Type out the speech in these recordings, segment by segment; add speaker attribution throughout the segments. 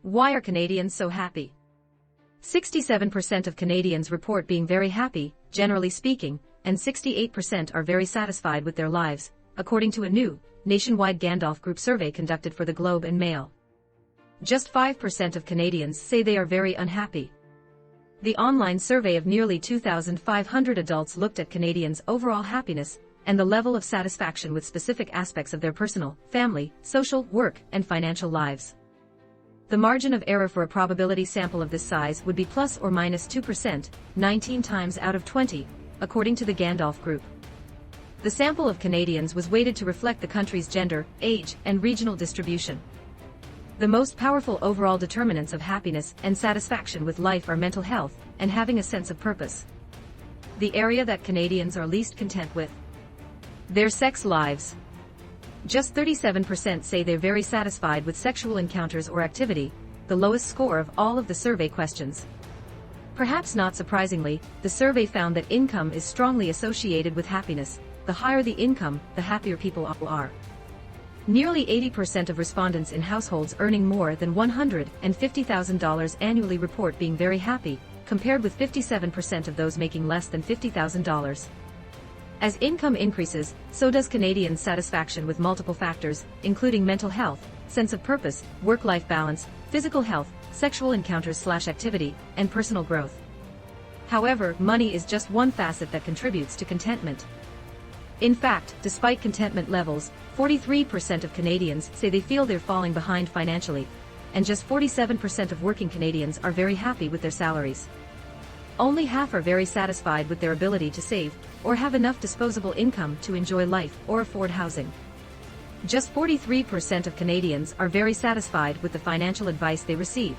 Speaker 1: Why are Canadians so happy? 67% of Canadians report being very happy, generally speaking, and 68% are very satisfied with their lives, according to a new, nationwide Gandalf Group survey conducted for the Globe and Mail. Just 5% of Canadians say they are very unhappy. The online survey of nearly 2,500 adults looked at Canadians' overall happiness and the level of satisfaction with specific aspects of their personal, family, social, work, and financial lives. The margin of error for a probability sample of this size would be plus or minus 2%, 19 times out of 20, according to the Gandalf Group. The sample of Canadians was weighted to reflect the country's gender, age, and regional distribution. The most powerful overall determinants of happiness and satisfaction with life are mental health and having a sense of purpose. The area that Canadians are least content with: their sex lives. Just 37% say they're very satisfied with sexual encounters or activity, the lowest score of all of the survey questions. Perhaps not surprisingly, the survey found that income is strongly associated with happiness. The higher the income, the happier people are. Nearly 80% of respondents in households earning more than $150,000 annually report being very happy, compared with 57% of those making less than $50,000. As income increases, so does Canadians' satisfaction with multiple factors, including mental health, sense of purpose, work-life balance, physical health, sexual encounters/activity, and personal growth. However, money is just one facet that contributes to contentment. In fact, despite contentment levels, 43% of Canadians say they feel they're falling behind financially, and just 47% of working Canadians are very happy with their salaries. Only half are very satisfied with their ability to save, or have enough disposable income to enjoy life or afford housing. Just 43% of Canadians are very satisfied with the financial advice they receive.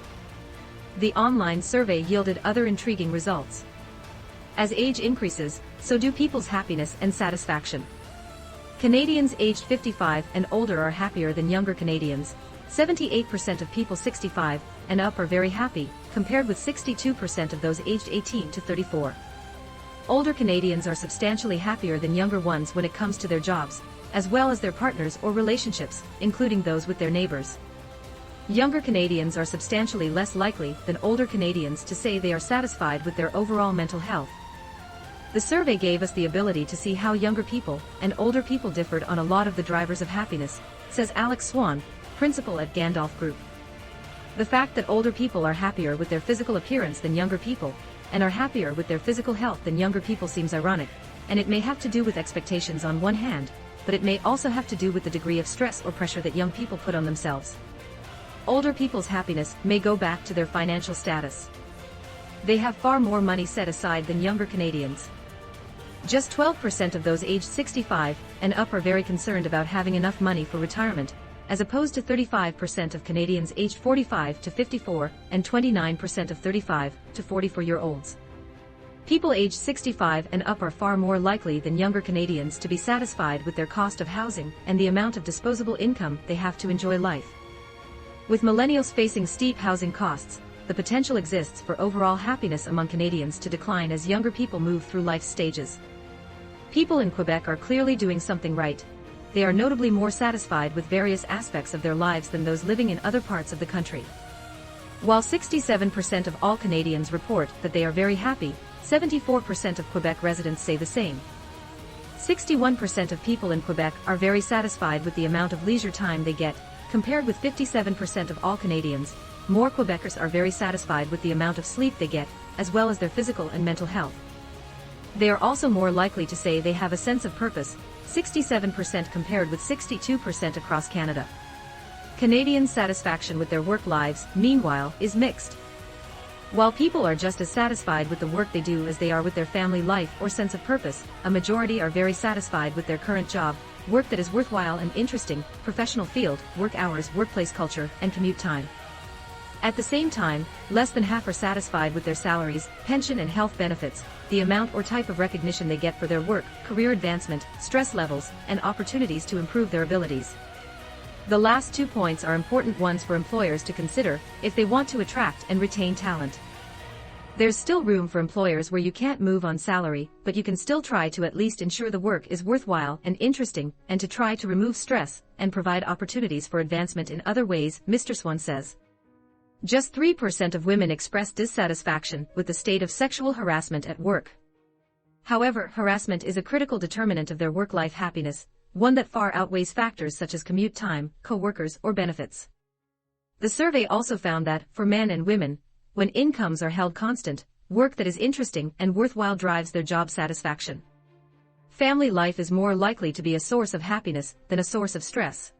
Speaker 1: The online survey yielded other intriguing results. As age increases, so do people's happiness and satisfaction. Canadians aged 55 and older are happier than younger Canadians. 78% of people 65 and up are very happy, compared with 62% of those aged 18 to 34. Older Canadians are substantially happier than younger ones when it comes to their jobs, as well as their partners or relationships, including those with their neighbors. Younger Canadians are substantially less likely than older Canadians to say they are satisfied with their overall mental health. The survey gave us the ability to see how younger people and older people differed on a lot of the drivers of happiness, says Alex Swan, principal at Gandalf Group. The fact that older people are happier with their physical appearance than younger people, and are happier with their physical health than younger people seems ironic, and it may have to do with expectations on one hand, but it may also have to do with the degree of stress or pressure that young people put on themselves. Older people's happiness may go back to their financial status. They have far more money set aside than younger Canadians. Just 12% of those aged 65 and up are very concerned about having enough money for retirement, as opposed to 35% of Canadians aged 45 to 54 and 29% of 35 to 44-year-olds. People aged 65 and up are far more likely than younger Canadians to be satisfied with their cost of housing and the amount of disposable income they have to enjoy life. With millennials facing steep housing costs, the potential exists for overall happiness among Canadians to decline as younger people move through life's stages. People in Quebec are clearly doing something right. They are notably more satisfied with various aspects of their lives than those living in other parts of the country. While 67% of all Canadians report that they are very happy, 74% of Quebec residents say the same. 61% of people in Quebec are very satisfied with the amount of leisure time they get, compared with 57% of all Canadians. More Quebecers are very satisfied with the amount of sleep they get, as well as their physical and mental health. They are also more likely to say they have a sense of purpose, 67% compared with 62% across Canada. Canadians' satisfaction with their work lives, meanwhile, is mixed. While people are just as satisfied with the work they do as they are with their family life or sense of purpose, a majority are very satisfied with their current job, work that is worthwhile and interesting, professional field, work hours, workplace culture, and commute time. At the same time, less than half are satisfied with their salaries, pension and health benefits, the amount or type of recognition they get for their work, career advancement, stress levels, and opportunities to improve their abilities. The last 2 points are important ones for employers to consider if they want to attract and retain talent. There's still room for employers where you can't move on salary, but you can still try to at least ensure the work is worthwhile and interesting, and to try to remove stress and provide opportunities for advancement in other ways, Mr. Swan says. Just 3% of women express dissatisfaction with the state of sexual harassment at work. However, harassment is a critical determinant of their work-life happiness, one that far outweighs factors such as commute time, co-workers, or benefits. The survey also found that, for men and women, when incomes are held constant, work that is interesting and worthwhile drives their job satisfaction. Family life is more likely to be a source of happiness than a source of stress.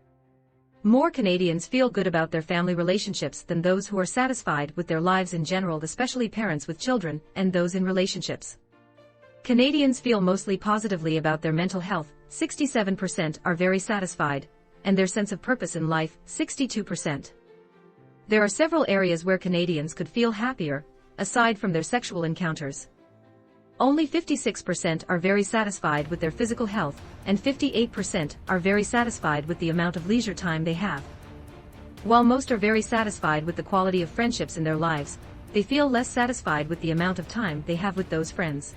Speaker 1: More Canadians feel good about their family relationships than those who are satisfied with their lives in general, especially parents with children and those in relationships. Canadians feel mostly positively about their mental health, 67% are very satisfied, and their sense of purpose in life, 62%. There are several areas where Canadians could feel happier, aside from their sexual encounters. Only 56% are very satisfied with their physical health, and 58% are very satisfied with the amount of leisure time they have. While most are very satisfied with the quality of friendships in their lives, they feel less satisfied with the amount of time they have with those friends.